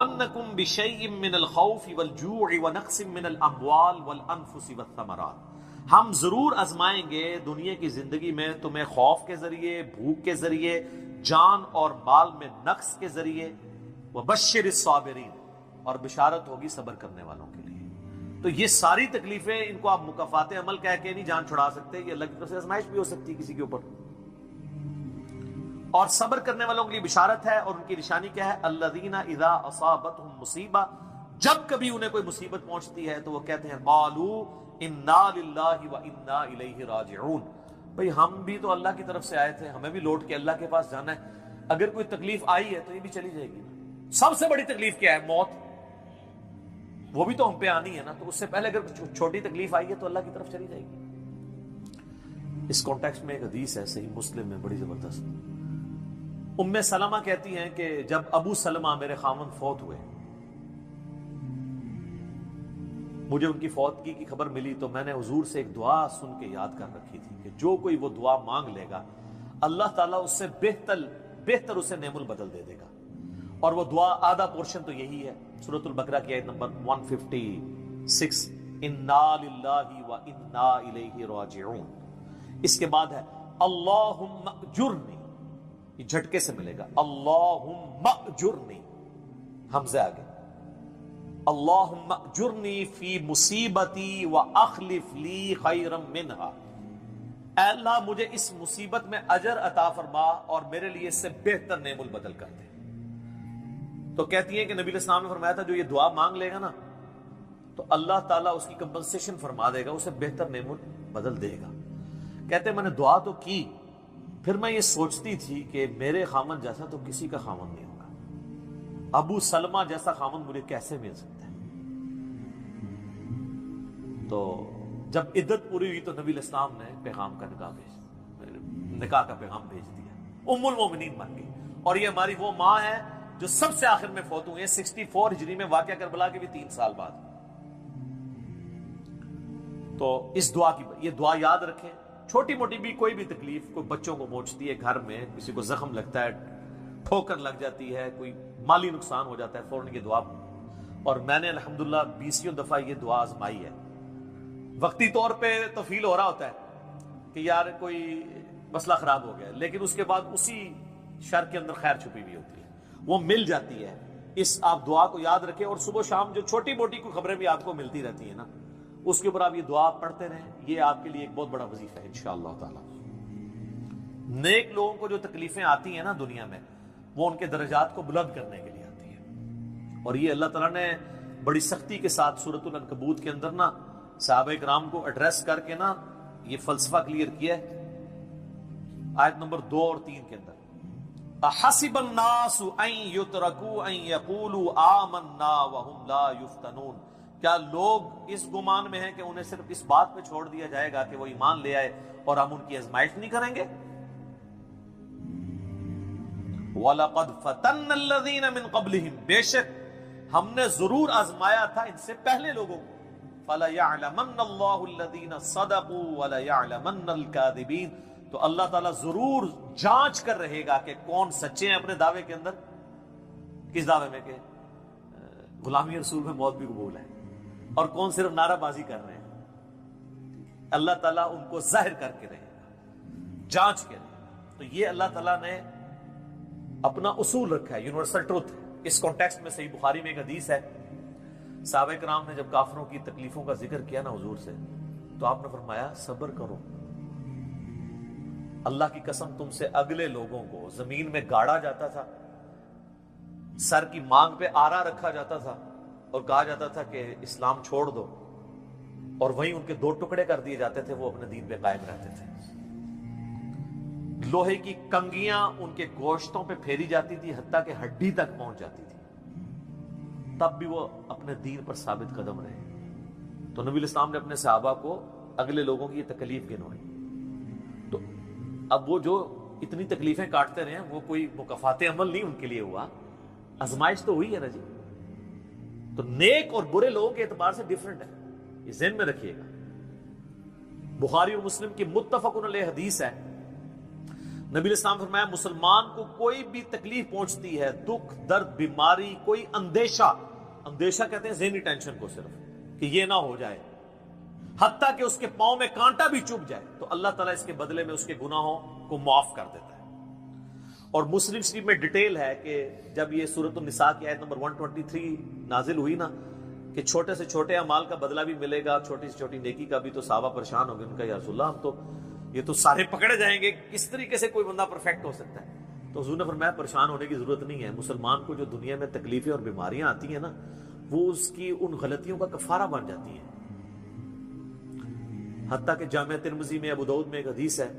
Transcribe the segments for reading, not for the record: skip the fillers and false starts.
أنكم بشيء من الخوف والجوع ونقص من الأموال والأنفس والثمرات، ہم ضرور آزمائیں گے دنیا کی زندگی میں تمہیں خوف کے ذریعے، بھوک کے ذریعے، جان اور مال میں نقص کے ذریعے، وبشر الصابرین، اور بشارت ہوگی صبر کرنے والوں کے لیے۔ تو یہ ساری تکلیفیں، ان کو آپ مکافات عمل کہہ کے نہیں جان چھڑا سکتے، یہ اللہ کی طرف سے آزمائش بھی ہو سکتی ہے کسی کے اوپر۔ اور صبر کرنے والوں کے لیے بشارت ہے، اور ان کی نشانی کیا ہے؟ الذین اذا اصابتهم مصیبہ، جب کبھی انہیں کوئی مصیبت پہنچتی ہے تو وہ کہتے ہیں قالوا انا للہ وانا الیہ راجعون، بھئی ہم بھی تو اللہ کی طرف سے آئے تھے، ہمیں بھی لوٹ کے اللہ کے پاس جانا ہے، اگر کوئی تکلیف آئی ہے تو یہ بھی چلی جائے گی نا۔ سب سے بڑی تکلیف کیا ہے؟ موت، وہ بھی تو ہم پہ آنی ہے نا، تو اس سے پہلے اگر چھوٹی تکلیف آئی ہے تو اللہ کی طرف چلی جائے گی۔ اس کانٹیکسٹ میں ایک حدیث ہے صحیح مسلم میں بڑی زبردست، ام سلمہ کہتی ہیں کہ جب ابو سلمہ میرے خاوند فوت ہوئے، مجھے ان کی فوتگی کی خبر ملی تو میں نے حضور سے ایک دعا سن کے یاد کر رکھی تھی کہ جو کوئی وہ دعا مانگ لے گا اللہ تعالیٰ اس سے بہتر اسے نعم البدل دے دے گا، اور وہ دعا آدھا پورشن تو یہی ہے، سورۃ البقرہ کی آیت نمبر 156، انا للہ وانا الیہ راجعون۔ اس کے بعد ہے اللہم اجرنی، یہ جھٹکے سے ملے گا، اللہم اجرنی، حمزہ آگے، اللہم اجرنی فی مصیبتی واخلف لی خیرا منہا، اے اللہ مجھے اس مصیبت میں اجر عطا فرما اور میرے لیے اس سے بہتر نعم البدل کر دے۔ تو کہتی ہیں کہ نبی علیہ السلام نے فرمایا تھا جو یہ دعا مانگ لے گا نا تو اللہ تعالیٰ اس کی کمپنسیشن فرما دے گا، اسے بہتر نعم البدل دے گا۔ کہتے ہیں میں نے دعا تو کی، پھر میں یہ سوچتی تھی کہ میرے خامن جیسا تو کسی کا خامن نہیں ہوگا، ابو سلمہ جیسا خامن مجھے کیسے مل سکتا ہے؟ تو جب عدت پوری ہوئی تو نبی علیہ السلام نے پیغام کا نکاح کا پیغام بھیج دیا، ام المومنین بن گئی، اور یہ ہماری وہ ماں ہے جو سب سے آخر میں فوت ہوئی ہے 64 ہجری میں، واقعہ کربلا کے بھی 3 سال بعد۔ تو اس دعا کی، یہ دعا یاد رکھیں، چھوٹی موٹی بھی کوئی بھی تکلیف، کوئی بچوں کو پہنچتی ہے گھر میں، کسی کو زخم لگتا ہے، ٹھوکر لگ جاتی ہے، کوئی مالی نقصان ہو جاتا ہے، فوراً یہ دعا۔ اور میں نے الحمدللہ 20 دفعہ یہ دعا آزمائی ہے۔ وقتی طور پہ تو فیل ہو رہا ہوتا ہے کہ یار کوئی مسئلہ خراب ہو گیا، لیکن اس کے بعد اسی شر کے اندر خیر چھپی ہوئی ہوتی ہے، وہ مل جاتی ہے۔ اس آپ دعا کو یاد رکھیں، اور صبح شام جو چھوٹی موٹی کوئی خبریں بھی آپ کو ملتی رہتی ہیں نا، اس کے اوپر آپ یہ دعا پڑھتے رہیں، یہ آپ کے لیے ایک بہت بڑا وظیفہ ہے انشاءاللہ تعالی۔ نیک لوگوں کو جو تکلیفیں آتی ہیں نا دنیا میں، وہ ان کے درجات کو بلند کرنے کے لیے آتی ہیں، اور یہ اللہ تعالیٰ نے بڑی سختی کے ساتھ سورۃ العنکبوت کے اندر نا صحابہ کرام کو ایڈریس کر کے نا یہ فلسفہ کلیئر کیا ہے، آیت نمبر 2 اور 3 کے اندر، احسب الناس ان یترکوا ان یقولوا آمنا وهم لا یفتنون، کیا لوگ اس گمان میں ہیں کہ انہیں صرف اس بات پہ چھوڑ دیا جائے گا کہ وہ ایمان لے آئے اور ہم ان کی آزمائش نہیں کریں گے؟ وَلَقَدْ فَتَنَّ الَّذِينَ مِن قَبْلِهِمْ، بے شک ہم نے ضرور آزمایا تھا ان سے پہلے لوگوں کو، فَلَيَعْلَمَنَّ اللَّهُ الَّذِينَ صَدَقُوا وَلَيَعْلَمَنَّ الْكَاذِبِينَ، تو اللہ تعالیٰ ضرور جانچ کر رہے گا کہ کون سچے ہیں اپنے دعوے کے اندر، کس دعوے میں کہ غلامی رسول میں موت بھی قبول ہے، اور کون صرف نعرہ بازی کر رہے ہیں۔ اللہ تعالیٰ ان کو ظاہر کر کے رہے گا، جانچ کے رہے۔ تو یہ اللہ تعالیٰ نے اپنا اصول رکھا ہے، یونیورسل ٹروتھ۔ اس کانٹیکسٹ میں صحیح بخاری میں ایک حدیث ہے، صحابہ کرام نے جب کافروں کی تکلیفوں کا ذکر کیا نا حضور سے، تو آپ نے فرمایا صبر کرو، اللہ کی قسم تم سے اگلے لوگوں کو زمین میں گاڑا جاتا تھا، سر کی مانگ پہ آرا رکھا جاتا تھا اور کہا جاتا تھا کہ اسلام چھوڑ دو، اور وہیں ان کے 2 ٹکڑے کر دیے جاتے تھے، وہ اپنے دین پہ قائم رہتے تھے۔ لوہے کی کنگیاں ان کے گوشتوں پہ پھیری جاتی تھی، حتیٰ کہ ہڈی تک پہنچ جاتی تھی، تب بھی وہ اپنے دین پر ثابت قدم رہے۔ تو نبی علیہ السلام نے اپنے صحابہ کو اگلے لوگوں کی یہ تکلیف گنوائی۔ تو اب وہ جو اتنی تکلیفیں کاٹتے رہے ہیں، وہ کوئی مکافات عمل نہیں ان کے لیے ہوا، آزمائش تو ہوئی ہے نا جی۔ تو نیک اور برے لوگوں کے اعتبار سے ڈیفرنٹ ہے، یہ ذہن میں رکھیے گا۔ بخاری اور مسلم کی متفق علیہ حدیث ہے، نبی علیہ السلام فرمایا مسلمان کو کوئی بھی تکلیف پہنچتی ہے، دکھ درد بیماری، کوئی اندیشہ کہتے ہیں ذہنی ٹینشن کو صرف کہ یہ نہ ہو جائے، حتیٰ کہ اس کے پاؤں میں کانٹا بھی چبھ جائے، تو اللہ تعالیٰ اس کے بدلے میں اس کے گناہوں کو معاف کر دیتا ہے۔ اور مسلم شریف میں ڈیٹیل ہے کہ جب یہ سورۃ النساء کی آیت نمبر 123 نازل ہوئی نا کہ چھوٹے سے چھوٹے اعمال کا بدلہ بھی ملے گا، چھوٹی سے چھوٹی نیکی کا بھی، تو صحابہ پریشان ہو گئے، ان کا یا رسول اللہ ہم تو یہ تو سارے پکڑے جائیں گے، کس طریقے سے کوئی بندہ پرفیکٹ ہو سکتا ہے؟ تو حضور نے فرمایا پریشان ہونے کی ضرورت نہیں ہے، مسلمان کو جو دنیا میں تکلیفیں اور بیماریاں آتی ہیں نا، وہ اس کی ان غلطیوں کا کفارہ بن جاتی ہیں۔ حتیٰ کہ جامعہ ترمذی میں، ابو داؤد میں ایک حدیث ہے،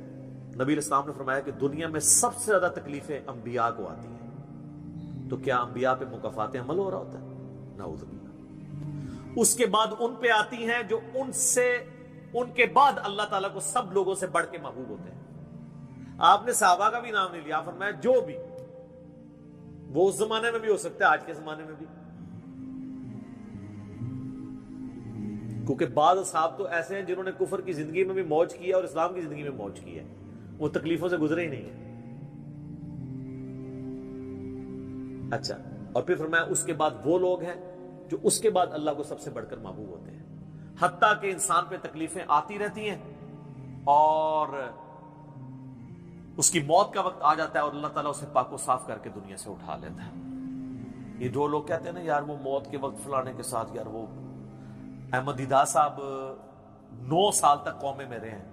نبی علیہ السلام نے فرمایا کہ دنیا میں سب سے زیادہ تکلیفیں انبیاء کو آتی ہیں، تو کیا انبیاء پہ مکافات عمل ہو رہا ہوتا ہے؟ نعوذ باللہ۔ اس کے بعد ان پہ آتی ہیں جو ان کے بعد اللہ تعالیٰ کو سب لوگوں سے بڑھ کے محبوب ہوتے ہیں۔ آپ نے صحابہ کا بھی نام نہیں لیا، فرمایا جو بھی، وہ اس زمانے میں بھی ہو سکتا ہے، آج کے زمانے میں بھی، کیونکہ بعض اصحاب تو ایسے ہیں جنہوں نے کفر کی زندگی میں بھی موج کی ہے اور اسلام کی زندگی میں موج کی ہے، وہ تکلیفوں سے گزرے ہی نہیں ہیں۔ اچھا، اور پھر فرمایا اس کے بعد وہ لوگ ہیں جو اس کے بعد اللہ کو سب سے بڑھ کر محبوب ہوتے ہیں، حتیٰ کہ انسان پہ تکلیفیں آتی رہتی ہیں اور اس کی موت کا وقت آ جاتا ہے اور اللہ تعالیٰ اسے پاک و صاف کر کے دنیا سے اٹھا لیتا ہے۔ یہ جو لوگ کہتے ہیں نا یار وہ موت کے وقت فلانے کے ساتھ، یار وہ احمد دیدار صاحب 9 سال تک قومے میں رہے ہیں،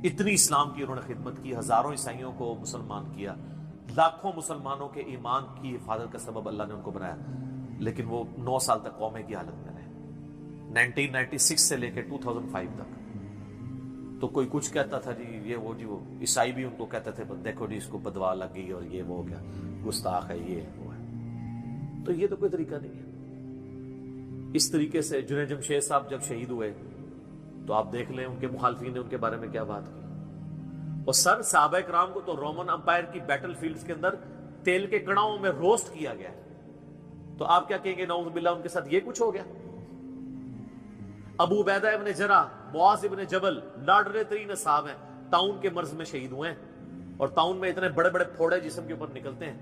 اتنی اسلام کی انہوں نے خدمت کی، ہزاروں عیسائیوں کو مسلمان کیا، لاکھوں مسلمانوں کے ایمان کی حفاظت کا سبب اللہ نے ان کو بنایا، لیکن وہ 9 سال تک قومے کی حالت میں رہے، 1996 سے لے کے 2005 تک۔ تو کوئی کچھ کہتا تھا جی یہ وہ عیسائی بھی ان کو کہتے تھے دیکھو جی اس کو بدوا لگ گئی اور یہ وہ ہو گیا، گستاخ ہے، یہ وہ ہے۔ تو یہ تو کوئی طریقہ نہیں ہے۔ اس طریقے سے جنید جمشید صاحب جب شہید ہوئے تو آپ دیکھ لیں ان کے مخالفین نے ان کے بارے میں کیا بات کی، اور سر صحابہ کرام کو تو رومن امپائر کی بیٹل فیلڈز کے اندر تیل کے کڑاؤں میں روسٹ کیا گیا ہے، تو آپ کیا کہیں گے نعوذ باللہ ان کے ساتھ یہ کچھ ہو گیا؟ ابو عبیدہ ابن جرح، معاذ ابن جبل لاڈلے ترین اصحاب ہیں، طاعون کے مرض میں شہید ہوئے ہیں، اور طاعون میں اتنے بڑے بڑے پھوڑے جسم کے اوپر نکلتے ہیں۔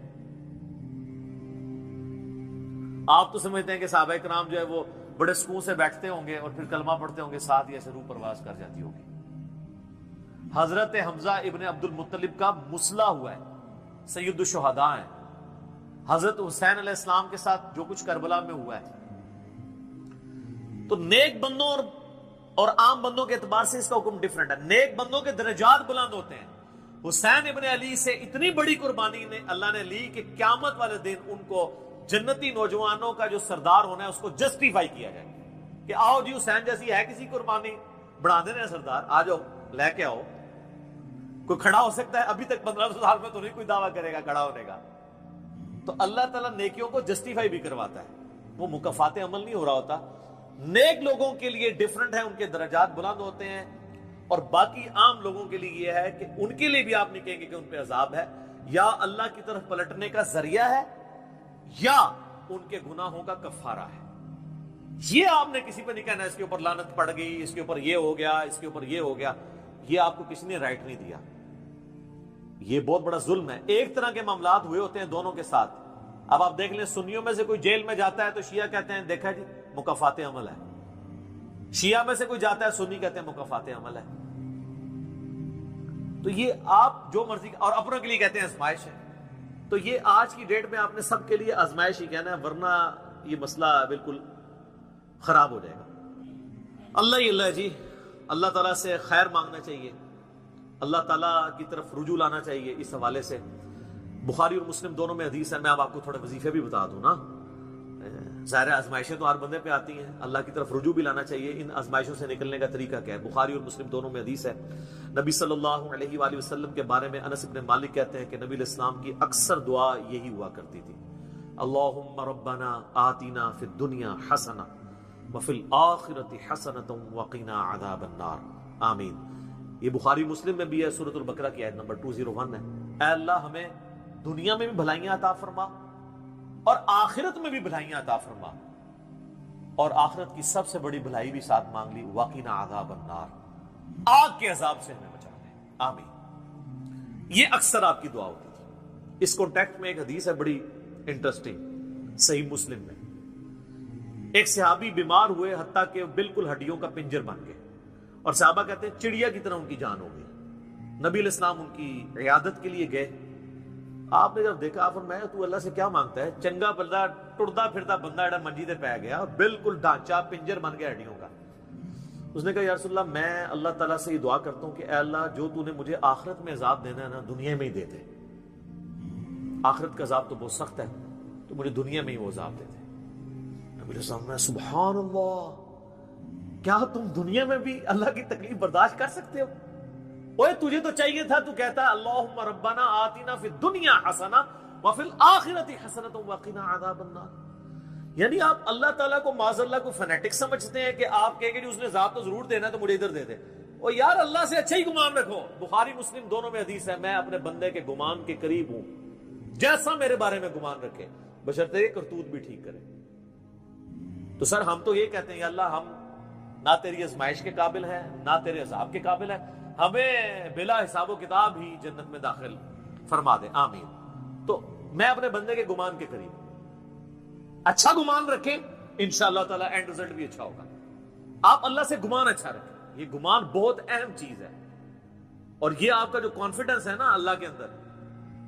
آپ تو سمجھتے ہیں کہ صحابہ کرام جو ہے وہ بڑے سکون سے بیٹھتے ہوں گے اور پھر کلمہ پڑھتے ہوں گے، ساتھ ہی ایسے روح پرواز کر جاتی ہوگی۔ حضرت حمزہ ابن عبد المطلب کا مسلح ہوا ہے، سید الشہداء ہیں۔ حضرت حسین علیہ السلام کے ساتھ جو کچھ کربلا میں ہوا ہے، تو نیک بندوں اور عام بندوں کے اعتبار سے اس کا حکم ڈیفرنٹ ہے۔ نیک بندوں کے درجات بلند ہوتے ہیں۔ حسین ابن علی سے اتنی بڑی قربانی نے اللہ نے لی کہ قیامت والے دن ان کو جنتی نوجوانوں کا جو سردار ہونا ہے اس کو جسٹیفائی کیا جائے کہ آؤ جی حسین جیسی ہے کسی قربانی، بنا دینا ہے سردار، آ جاؤ لے کے آؤ۔ کوئی کھڑا ہو سکتا ہے؟ ابھی تک 1500 سال میں تو نہیں کوئی دعویٰ کرے گا کھڑا ہونے کا۔ تو اللہ تعالیٰ نیکیوں کو جسٹیفائی بھی کرواتا ہے، وہ مکافات عمل نہیں ہو رہا ہوتا۔ نیک لوگوں کے لیے ڈیفرنٹ ہے، ان کے درجات بلند ہوتے ہیں، اور باقی عام لوگوں کے لیے یہ ہے کہ ان کے لیے بھی آپ نہیں کہیں گے کہ ان پہ عذاب ہے، یا اللہ کی طرف پلٹنے کا ذریعہ ہے یا ان کے گناہوں کا کفارہ ہے۔ یہ آپ نے کسی پہ نہیں کہنا اس کے اوپر لعنت پڑ گئی، اس کے اوپر یہ ہو گیا، اس کے اوپر یہ ہو گیا، یہ آپ کو کسی نے رائٹ نہیں دیا۔ یہ بہت بڑا ظلم ہے۔ ایک طرح کے معاملات ہوئے ہوتے ہیں دونوں کے ساتھ۔ اب آپ دیکھ لیں سنیوں میں سے کوئی جیل میں جاتا ہے تو شیعہ کہتے ہیں دیکھا جی مکافات عمل ہے، شیعہ میں سے کوئی جاتا ہے سنی کہتے ہیں مکافات عمل ہے۔ تو یہ آپ جو مرضی، اور اپنوں کے لیے کہتے ہیں آزمائش ہے۔ تو یہ آج کی ڈیٹ میں آپ نے سب کے لیے آزمائش ہی کہنا ہے، ورنہ یہ مسئلہ بالکل خراب ہو جائے گا۔ اللہ جی، اللہ تعالیٰ سے خیر مانگنا چاہیے، اللہ تعالیٰ کی طرف رجوع لانا چاہیے۔ اس حوالے سے بخاری اور مسلم دونوں میں حدیث ہے، میں اب آپ کو تھوڑے وظیفے بھی بتا دوں نا۔ ظاہر آزمائشیں تو ہر بندے پہ آتی ہیں، اللہ کی طرف رجوع بھی لانا چاہیے۔ ان آزمائشوں سے نکلنے کا طریقہ کیا ہے؟ بخاری اور مسلم دونوں میں حدیث ہے، نبی صلی اللہ علیہ وآلہ وسلم کے بارے میں انس بن مالک کہتے ہیں کہ نبی علیہ السلام کی اکثر دعا یہی ہوا کرتی تھی، اللہم ربنا آتنا فی الدنیا حسنہ وفی الآخرۃ حسنۃ وقنا عذاب النار، آمین۔ یہ بخاری مسلم میں بھی ہے، سورۃ البقرہ کی آیت نمبر 201 ہے۔ اے اللہ ہمیں دنیا میں بھی بھلائیاں عطا فرما اور آخرت میں بھی بھلائیاں عطا فرما، اور آخرت کی سب سے بڑی بھلائی بھی ساتھ مانگ لی، وقنا عذاب النار، آگ کے عذاب سے ہمیں بچا لے، آمین۔ یہ اکثر آپ کی دعا ہوتی تھی. اس کانٹیکٹ میں ایک حدیث ہے بڑی انٹرسٹنگ صحیح مسلم میں. ایک صحابی بیمار ہوئے حتیٰ کہ بالکل ہڈیوں کا پنجر بن گئے, اور صحابہ کہتے ہیں چڑیا کی طرح ان کی جان ہو گئی. نبی علیہ السلام ان کی عیادت کے لیے گئے. آپ نے جب دیکھا, آپ فرمایا تو اللہ سے کیا مانگتا ہے؟ چنگا بندہ ٹردا پھردا بندہ ایڈا منجی تے پہ گیا, بالکل ڈھانچہ پنجر بن گیا ہڈیوں کا. اس نے کہا یا رسول اللہ میں اللہ تعالیٰ سے یہ دعا کرتا ہوں کہ اے اللہ جو تو نے مجھے آخرت میں عذاب دینا ہے نا, دنیا میں ہی دے دے. آخرت کا عذاب تو بہت سخت ہے, تو مجھے دنیا میں ہی وہ عذاب دے دے. نبی علیہ السلام نے سبحان اللہ, کیا تم دنیا میں بھی اللہ کی تکلیف برداشت کر سکتے ہو؟ اوے تجھے تو چاہیے تھا تو کہتا اللہم ربنا آتنا فی الدنیا حسنہ وفی الآخرۃ حسنۃ وقنا عذاب النار. یعنی آپ اللہ تعالیٰ کو معاذ اللہ کو فنیٹک سمجھتے ہیں کہ آپ کہیں گے اس نے عذاب تو ضرور دینا ہے تو مجھے ادھر دے دے. او یار اللہ سے اچھا ہی گمان رکھو. بخاری مسلم دونوں میں حدیث ہے, میں اپنے بندے کے گمان کے قریب ہوں جیسا میرے بارے میں گمان رکھے, بشرطے کرتوت بھی ٹھیک کرے. تو سر ہم تو یہ کہتے ہیں یا اللہ ہم نہ تیری آزمائش کے قابل ہیں نہ تیرے عذاب کے قابل ہیں, ہمیں بلا حساب و کتاب ہی جنت میں داخل فرما دے, آمین. تو میں اپنے بندے کے گمان کے قریب, اچھا گمان رکھیں انشاءاللہ تعالی اینڈ رزلٹ بھی اچھا ہوگا. آپ اللہ سے گمان اچھا رکھیں, یہ گمان بہت اہم چیز ہے. اور یہ آپ کا جو کانفیڈنس ہے نا اللہ کے اندر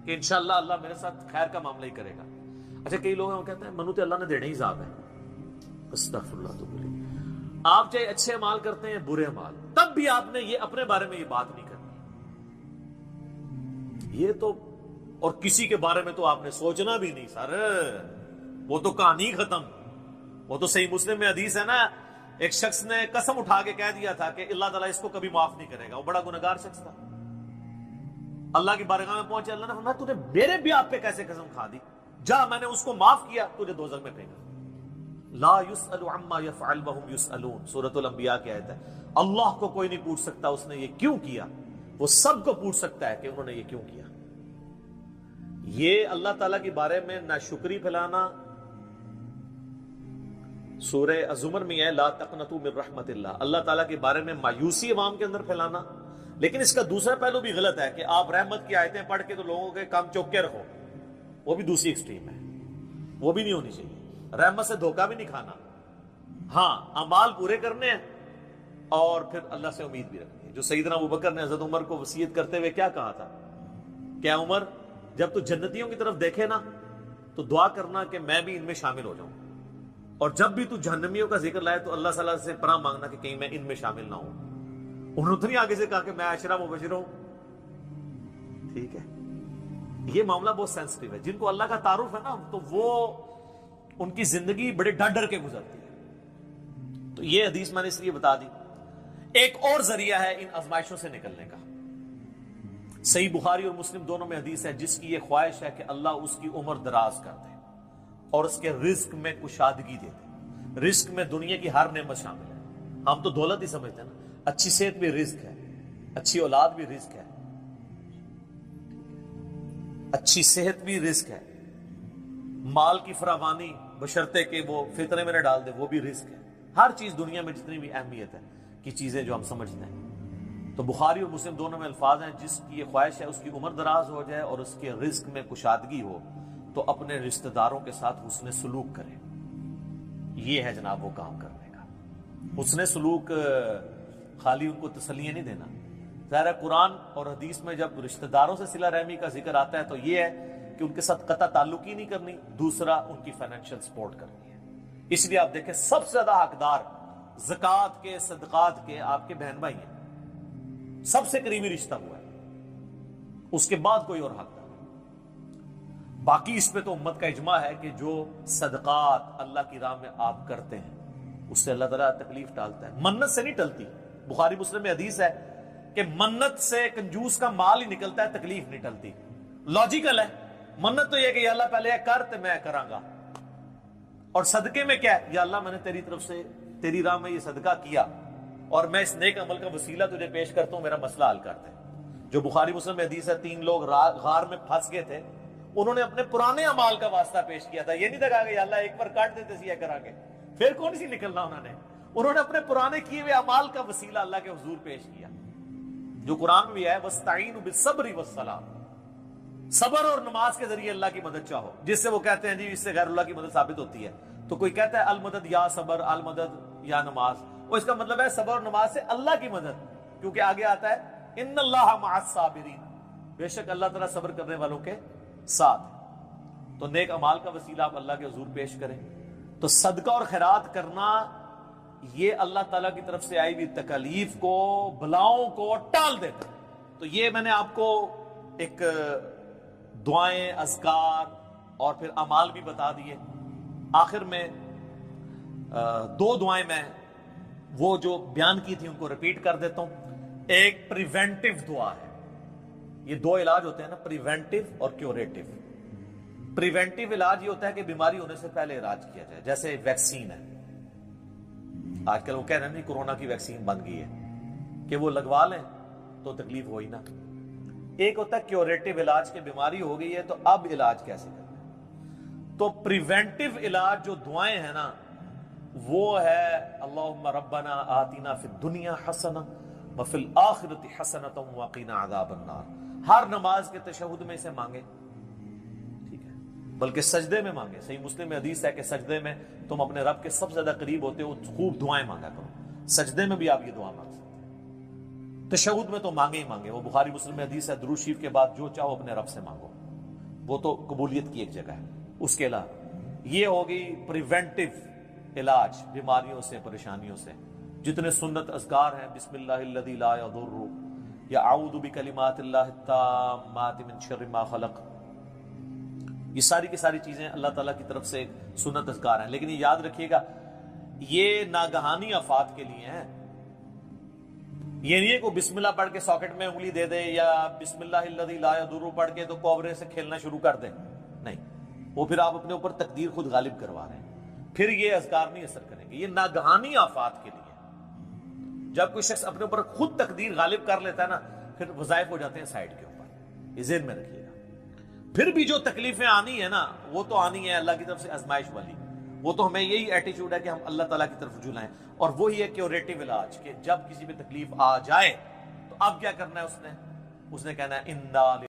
کہ انشاءاللہ اللہ میرے ساتھ خیر کا معاملہ ہی کرے گا. اچھا کئی لوگ ہیں وہ کہتے ہیں منو تے اللہ نے دینے ہی عذاب ہے. استغفر اللہ تو بولی, آپ چاہے اچھے اعمال کرتے ہیں برے اعمال, تب بھی آپ نے یہ اپنے بارے میں یہ بات نہیں کرنی. یہ تو اور کسی کے بارے میں تو آپ نے سوچنا بھی نہیں سر, وہ تو کہانی ختم. وہ تو صحیح مسلم میں حدیث ہے نا, ایک شخص نے قسم اٹھا کے کہہ دیا تھا کہ اللہ تعالیٰ اس کو کبھی معاف نہیں کرے گا. وہ بڑا گنہگار شخص تھا. اللہ کی بارگاہ میں پہنچے, اللہ نے فرمایا تو نے میرے بھی آپ پہ کیسے قسم کھا دی؟ جا میں نے اس کو معاف کیا, تجھے دوزخ میں پھینکا. لا يسأل عما يفعل وهم يسألون, سورۃ الانبیاء کی آیت ہے. اللہ کو کوئی نہیں پوچھ سکتا اس نے یہ کیوں کیا, وہ سب کو پوچھ سکتا ہے کہ انہوں نے یہ کیوں کیا. یہ اللہ تعالیٰ کے بارے میں ناشکری پھیلانا سورہ الزمر میں ہے, لا تقنطوا من رحمت اللہ, اللہ تعالیٰ کے بارے میں مایوسی عوام کے اندر پھیلانا. لیکن اس کا دوسرا پہلو بھی غلط ہے کہ آپ رحمت کی آیتیں پڑھ کے تو لوگوں کے کام چوک کے رکھو, وہ بھی دوسری ایکسٹریم ہے, وہ بھی نہیں ہونی چاہیے. رحمت سے دھوکہ بھی نہیں کھانا, ہاں اعمال پورے کرنے ہیں اور پھر اللہ سے امید بھی رکھنی ہے. جو سیدنا ابوبکر نے حضرت عمر کو وصیت کرتے ہوئے کیا کہا تھا, کیا عمر جب تو جنتیوں کی طرف دیکھے نا تو دعا کرنا کہ میں بھی ان میں شامل ہو جاؤں, اور جب بھی تو جہنمیوں کا ذکر لائے تو اللہ صلی اللہ سے پناہ مانگنا کہ کہیں میں ان میں شامل نہ ہوں. انہوں نے اتنی آگے سے کہا کہ میں عشرہ مبشر ہوں. ٹھیک ہے, یہ معاملہ بہت سینسٹیو ہے. جن کو اللہ کا تعارف ہے نا تو وہ ان کی زندگی بڑے ڈر ڈر کے گزرتی ہے. تو یہ حدیث میں نے اس لیے بتا دی. ایک اور ذریعہ ہے ان آزمائشوں سے نکلنے کا. صحیح بخاری اور مسلم دونوں میں حدیث ہے جس کی یہ خواہش ہے کہ اللہ اس کی عمر دراز کر دے اور اس کے رزق میں کشادگی دے دے. رزق میں دنیا کی ہر نعمت شامل ہے. ہم تو دولت ہی سمجھتے ہیں نا, اچھی صحت بھی رزق ہے, اچھی اولاد بھی رزق ہے, اچھی صحت بھی رزق ہے, مال کی فراوانی بشرطے کہ وہ فطرے میں نہ ڈال دے وہ بھی رزق ہے. ہر چیز دنیا میں جتنی بھی اہمیت ہے کی چیزیں جو ہم سمجھتے ہیں. تو بخاری اور مسلم دونوں میں الفاظ ہیں جس کی یہ خواہش ہے اس کی عمر دراز ہو جائے اور اس کے رزق میں کشادگی ہو تو اپنے رشتہ داروں کے ساتھ حسن سلوک کرے. یہ ہے جناب وہ کام کرنے کا. حسن سلوک خالی ان کو تسلیاں نہیں دینا. ظاہر قرآن اور حدیث میں جب رشتہ داروں سے صلہ رحمی کا ذکر آتا ہے تو یہ ہے کہ ان کے ساتھ قطع تعلق ہی نہیں کرنی, دوسرا ان کی فائنینشیل سپورٹ کرنی ہے. اس لیے آپ دیکھیں سب سے زیادہ حقدار زکوٰۃ کے صدقات کے آپ کے بہن بھائی ہیں, سب سے قریبی رشتہ ہوا ہے, اس کے بعد کوئی اور حقدار. باقی اس پہ تو امت کا اجماع ہے کہ جو صدقات اللہ کی راہ میں آپ کرتے ہیں اس سے اللہ تعالیٰ تکلیف ٹالتا ہے. منت سے نہیں ٹلتی. بخاری مسلم میں حدیث ہے کہ منت سے کنجوس کا مال ہی نکلتا ہے, تکلیف نہیں ٹلتی. لاجیکل ہے. منت تو یہ کہ یا اللہ پہلے یہ کر تو میں کراں گا, اور صدقے میں کیا ہے, یا اللہ میں نے تیری طرف سے تیری راہ میں یہ صدقہ کیا اور میں اس نیک عمل کا وسیلہ تجھے پیش کرتا ہوں, میرا مسئلہ حل کر دے. جو بخاری مسلم میں حدیث ہے 3 لوگ غار میں پھنس گئے تھے, انہوں نے اپنے پرانے اعمال کا واسطہ پیش کیا تھا. یہ نہیں تھا کہ یا اللہ ایک بار کاٹ دیتے سی کرا کے پھر کون سی نکلنا. انہوں نے اپنے پرانے کیے ہوئے اعمال کا وسیلہ اللہ کے حضور پیش کیا. جو قرآن میں بھی ہے وَاسْتَعِينُوا بِالصَّبْرِ وَالصَّلَاةِ، صبر اور نماز کے ذریعے اللہ کی مدد چاہو، جس سے وہ کہتے ہیں جی اس سے غیر اللہ کی مدد ثابت ہوتی ہے. تو کوئی کہتا ہے المدد یا صبر، المدد یا نماز، وہ اس کا مطلب ہے صبر اور نماز سے اللہ کی مدد، کیونکہ آگے آتا ہے ان اللہ مع الصابرین، بے شک اللہ تعالیٰ صبر کرنے والوں کے ساتھ. تو نیک اعمال کا وسیلہ آپ اللہ کے حضور پیش کریں. تو صدقہ اور خیرات کرنا یہ اللہ تعالیٰ کی طرف سے آئی ہوئی تکالیف کو، بلاؤں کو ٹال دیتا ہے. تو یہ میں نے آپ کو ایک دعائیں، اذکار اور پھر اعمال بھی بتا دیے. آخر میں دو دعائیں میں وہ جو بیان کی تھی ان کو ریپیٹ کر دیتا ہوں. ایک پریونٹیو دعا ہے، یہ دو علاج ہوتے ہیں نا، پریونٹیو اور کیوریٹیو. پریونٹیو علاج یہ ہوتا ہے کہ بیماری ہونے سے پہلے علاج کیا جائے، جیسے ویکسین ہے. آج کل وہ کہہ رہے ہیں نہیں کرونا کی ویکسین بن گئی ہے کہ وہ لگوا لیں تو تکلیف ہوئی نا. ایک ہوتا ہے کیوریٹیو علاج کہ بیماری ہو گئی ہے تو اب علاج کیسے کرنا. تو پریونٹیو علاج جو دعائیں ہیں نا وہ ہے اللہم ربنا آتنا فی الدنیا حسنہ وفی الآخرۃ حسنۃ وقنا عذاب النار. ہر نماز کے تشہد میں اسے مانگے، ٹھیک ہے، بلکہ سجدے میں مانگے. صحیح مسلم میں حدیث ہے کہ سجدے میں تم اپنے رب کے سب سے زیادہ قریب ہوتے ہو، خوب دعائیں مانگا کرو. سجدے میں بھی آپ یہ دعا مانگ سکتے ہیں، تشہد میں تو مانگے ہی مانگے. وہ بخاری مسلم میں حدیث ہے درود شریف کے بعد جو چاہو اپنے رب سے مانگو، وہ تو قبولیت کی ایک جگہ ہے. اس کے علاوہ یہ ہوگی پریونٹیو علاج بیماریوں سے، پریشانیوں سے. جتنے سنت اذکار ہیں، بسم اللہ الذی لا یضر، یا اعوذ بکلمات اللہ التامات من شر ما خلق، یہ ساری کی ساری چیزیں اللہ تعالیٰ کی طرف سے سنت اذکار ہیں. لیکن یہ یاد رکھیے گا یہ ناگہانی آفات کے لیے ہیں. یہ نہیں ہے کہ بسم اللہ پڑھ کے ساکٹ میں انگلی دے دے، یا بسم اللہ الذی لا یضر پڑھ کے تو کوبرے سے کھیلنا شروع کر دیں. نہیں، وہ پھر آپ اپنے اوپر تقدیر خود غالب کروا رہے ہیں، پھر یہ اذکار نہیں اثر کریں گے. یہ ناگہانی آفات کے لیے. جب کوئی شخص اپنے اوپر خود تقدیر غالب کر لیتا ہے نا، پھر وظائف ہو جاتے ہیں سائڈ کے اوپر. یہ ذہن میں رکھیے گا. پھر بھی جو تکلیفیں آنی ہے نا وہ تو آنی ہے اللہ کی طرف سے آزمائش والی. وہ تو ہمیں یہی ایٹیچیوڈ ہے کہ ہم اللہ تعالیٰ کی طرف رجوع لائیں. اور وہی ہے کیوریٹیو علاج کہ جب کسی پہ تکلیف آ جائے تو اب کیا کرنا ہے، اس نے کہنا ہے